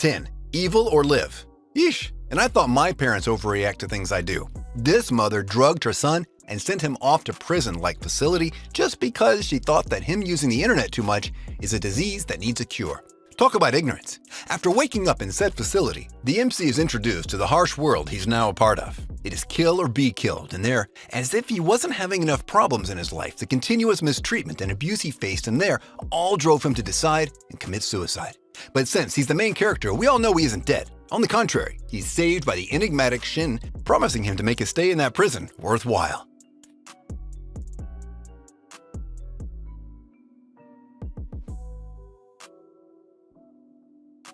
10. Evil or live. Yeesh, and I thought my parents overreact to things I do. This mother drugged her son and sent him off to prison-like facility just because she thought that him using the internet too much is a disease that needs a cure. Talk about ignorance. After waking up in said facility, the MC is introduced to the harsh world he's now a part of. It is kill or be killed, and there, as if he wasn't having enough problems in his life, the continuous mistreatment and abuse he faced in there all drove him to decide and commit suicide. But since he's the main character, we all know he isn't dead. On the contrary, he's saved by the enigmatic Shin, promising him to make his stay in that prison worthwhile.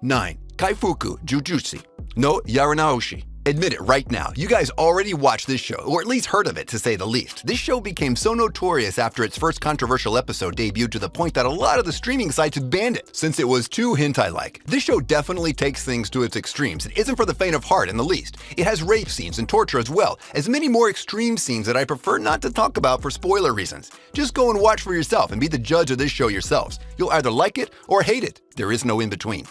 Nine. Kaifuku Jujutsu no Yaranaoshi. Admit it right now, you guys already watched this show, or at least heard of it to say the least. This show became so notorious after its first controversial episode debuted to the point that a lot of the streaming sites banned it, since it was too hentai-like. This show definitely takes things to its extremes. It isn't for the faint of heart in the least. It has rape scenes and torture as well as many more extreme scenes that I prefer not to talk about for spoiler reasons. Just go and watch for yourself and be the judge of this show yourselves. You'll either like it or hate it. There is no in-between.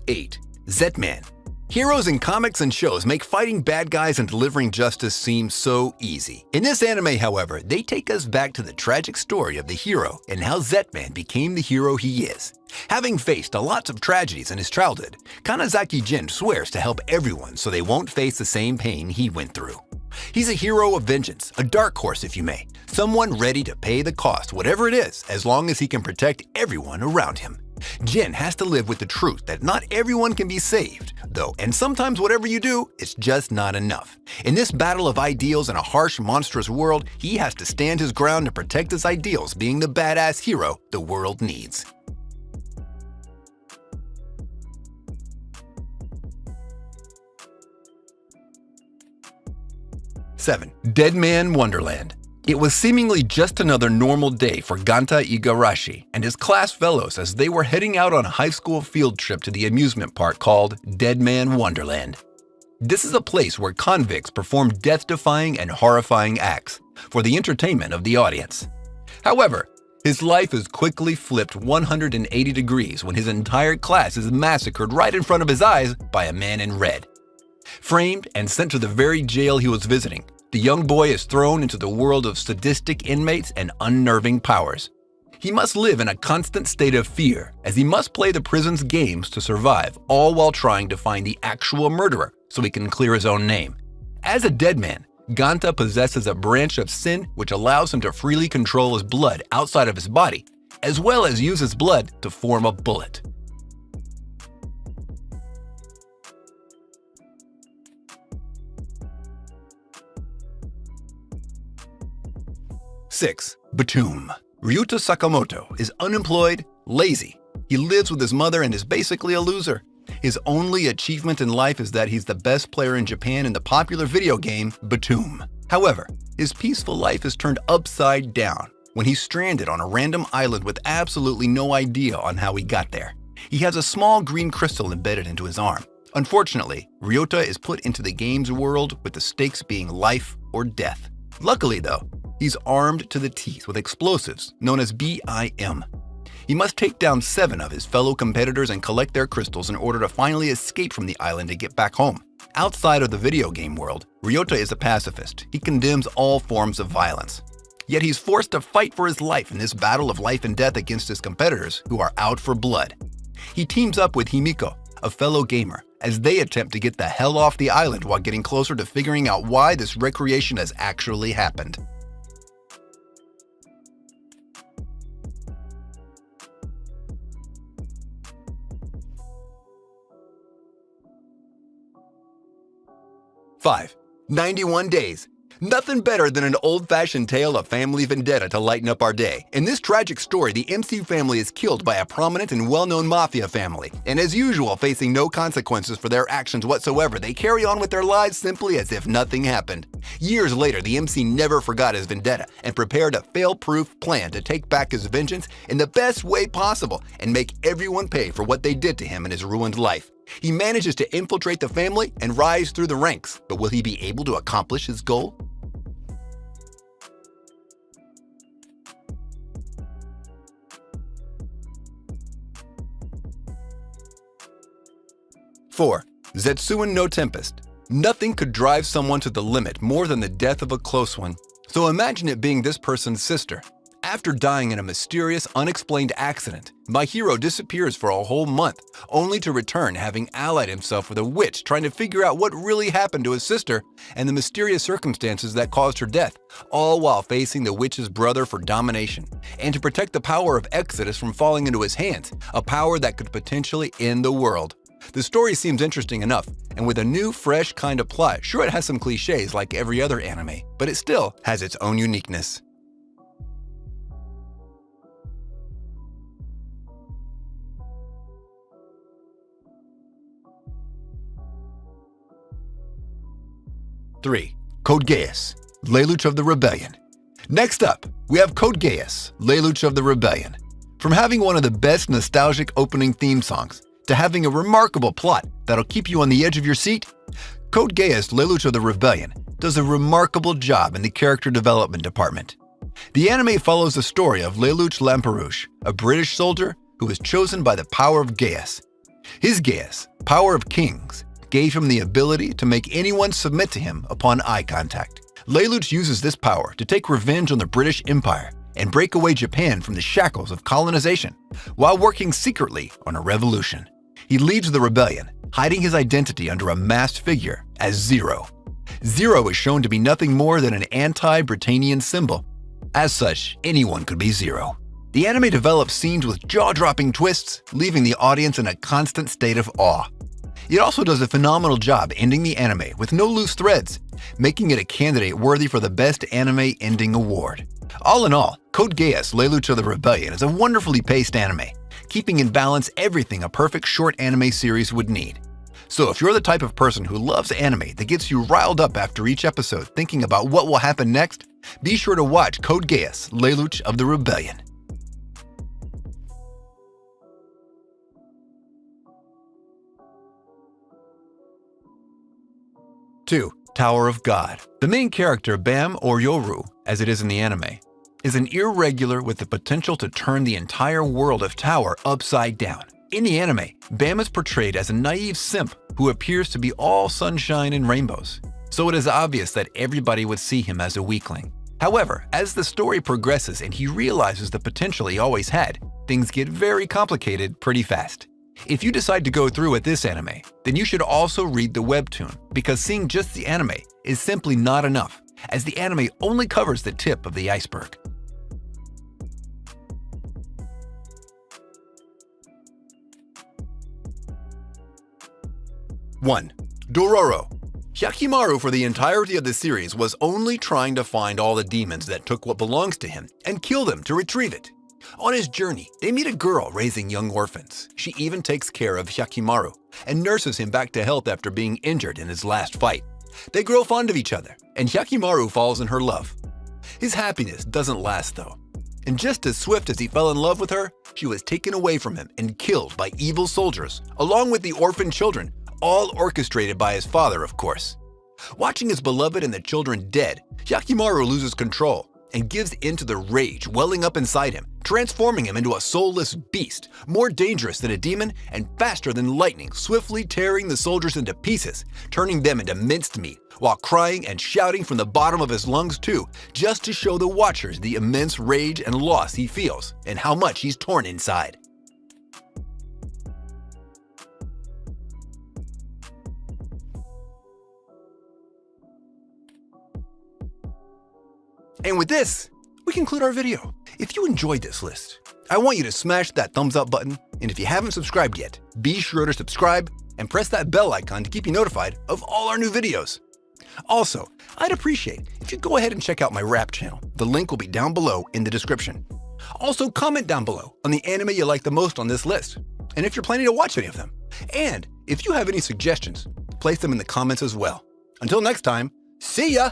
8. Zetman. Heroes in comics and shows make fighting bad guys and delivering justice seem so easy. In this anime, however, they take us back to the tragic story of the hero and how Zetman became the hero he is. Having faced lots of tragedies in his childhood, Kanazaki Jin swears to help everyone so they won't face the same pain he went through. He's a hero of vengeance, a dark horse if you may, someone ready to pay the cost, whatever it is, as long as he can protect everyone around him. Jin has to live with the truth that not everyone can be saved, though, and sometimes whatever you do, it's just not enough. In this battle of ideals in a harsh, monstrous world, he has to stand his ground and protect his ideals, being the badass hero the world needs. Seven. Dead Man Wonderland. It was seemingly just another normal day for Ganta Igarashi and his class fellows as they were heading out on a high school field trip to the amusement park called Dead Man Wonderland. This is a place where convicts perform death-defying and horrifying acts for the entertainment of the audience. However, his life is quickly flipped 180 degrees when his entire class is massacred right in front of his eyes by a man in red. Framed and sent to the very jail he was visiting, the young boy is thrown into the world of sadistic inmates and unnerving powers. He must live in a constant state of fear, as he must play the prison's games to survive, all while trying to find the actual murderer so he can clear his own name. As a dead man, Ganta possesses a branch of sin which allows him to freely control his blood outside of his body, as well as use his blood to form a bullet. Six. Batum. Ryuta Sakamoto is unemployed, lazy. He lives with his mother and is basically a loser. His only achievement in life is that he's the best player in Japan in the popular video game Batum. However, his peaceful life is turned upside down when he's stranded on a random island with absolutely no idea on how he got there. He has a small green crystal embedded into his arm. Unfortunately, Ryota is put into the game's world with the stakes being life or death. Luckily though, he's armed to the teeth with explosives known as BIM. He must take down 7 of his fellow competitors and collect their crystals in order to finally escape from the island and get back home. Outside of the video game world, Ryota is a pacifist. He condemns all forms of violence. Yet he's forced to fight for his life in this battle of life and death against his competitors who are out for blood. He teams up with Himiko, a fellow gamer, as they attempt to get the hell off the island while getting closer to figuring out why this recreation has actually happened. Five. 91 Days. Nothing better than an old-fashioned tale of family vendetta to lighten up our day. In this tragic story, the MC family is killed by a prominent and well-known mafia family. And as usual, facing no consequences for their actions whatsoever, they carry on with their lives simply as if nothing happened. Years later, the MC never forgot his vendetta and prepared a fail-proof plan to take back his vengeance in the best way possible and make everyone pay for what they did to him in his ruined life. He manages to infiltrate the family and rise through the ranks, but will he be able to accomplish his goal? 4. Zetsuin no Tempest. Nothing could drive someone to the limit more than the death of a close one. So imagine it being this person's sister. After dying in a mysterious, unexplained accident, my hero disappears for a whole month, only to return having allied himself with a witch trying to figure out what really happened to his sister and the mysterious circumstances that caused her death, all while facing the witch's brother for domination, and to protect the power of Exodus from falling into his hands, a power that could potentially end the world. The story seems interesting enough, and with a new, fresh kind of plot, sure it has some cliches like every other anime, but it still has its own uniqueness. Three. Code Geass, Lelouch of the Rebellion. Next up, we have Code Geass, Lelouch of the Rebellion. From having one of the best nostalgic opening theme songs to having a remarkable plot that'll keep you on the edge of your seat, Code Geass, Lelouch of the Rebellion does a remarkable job in the character development department. The anime follows the story of Lelouch Lamperouche, a British soldier who was chosen by the power of Geass. His Geass, Power of Kings, gave him the ability to make anyone submit to him upon eye contact. Lelouch uses this power to take revenge on the British Empire and break away Japan from the shackles of colonization, while working secretly on a revolution. He leads the rebellion, hiding his identity under a masked figure as Zero. Zero is shown to be nothing more than an anti-Britannian symbol. As such, anyone could be Zero. The anime develops scenes with jaw-dropping twists, leaving the audience in a constant state of awe. It also does a phenomenal job ending the anime with no loose threads, making it a candidate worthy for the Best Anime Ending Award. All in all, Code Geass, Lelouch of the Rebellion is a wonderfully paced anime, keeping in balance everything a perfect short anime series would need. So if you're the type of person who loves anime that gets you riled up after each episode thinking about what will happen next, be sure to watch Code Geass, Lelouch of the Rebellion. 2. Tower of God. The main character, Bam or Yoru, as it is in the anime, is an irregular with the potential to turn the entire world of Tower upside down. In the anime, Bam is portrayed as a naive simp who appears to be all sunshine and rainbows, so it is obvious that everybody would see him as a weakling. However, as the story progresses and he realizes the potential he always had, things get very complicated pretty fast. If you decide to go through with this anime, then you should also read the webtoon, because seeing just the anime is simply not enough, as the anime only covers the tip of the iceberg. 1. Dororo. Hyakkimaru for the entirety of the series was only trying to find all the demons that took what belongs to him and kill them to retrieve it. On his journey, they meet a girl raising young orphans. She even takes care of Hyakkimaru and nurses him back to health after being injured in his last fight. They grow fond of each other, and Hyakkimaru falls in her love. His happiness doesn't last though, and just as swift as he fell in love with her, she was taken away from him and killed by evil soldiers, along with the orphan children, all orchestrated by his father, of course. Watching his beloved and the children dead, Hyakkimaru loses control and gives in to the rage welling up inside him, transforming him into a soulless beast, more dangerous than a demon and faster than lightning, swiftly tearing the soldiers into pieces, turning them into minced meat, while crying and shouting from the bottom of his lungs too, just to show the watchers the immense rage and loss he feels and how much he's torn inside. And with this, we conclude our video. If you enjoyed this list, I want you to smash that thumbs up button, and if you haven't subscribed yet, be sure to subscribe and press that bell icon to keep you notified of all our new videos. Also, I'd appreciate if you go ahead and check out my rap channel. The link will be down below in the description. Also, comment down below on the anime you like the most on this list, and if you're planning to watch any of them. And if you have any suggestions, place them in the comments as well. Until next time, see ya!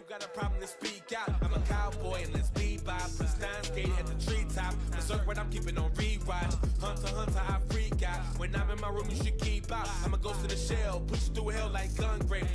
Got a problem to speak out. I'm a cowboy and let's be by. Put stand skate at the treetop. Berserk what I'm keeping on rewatch. Hunter, I freak out. When I'm in my room, you should keep out. I'm a ghost in the shell. Push you through hell like gun grave.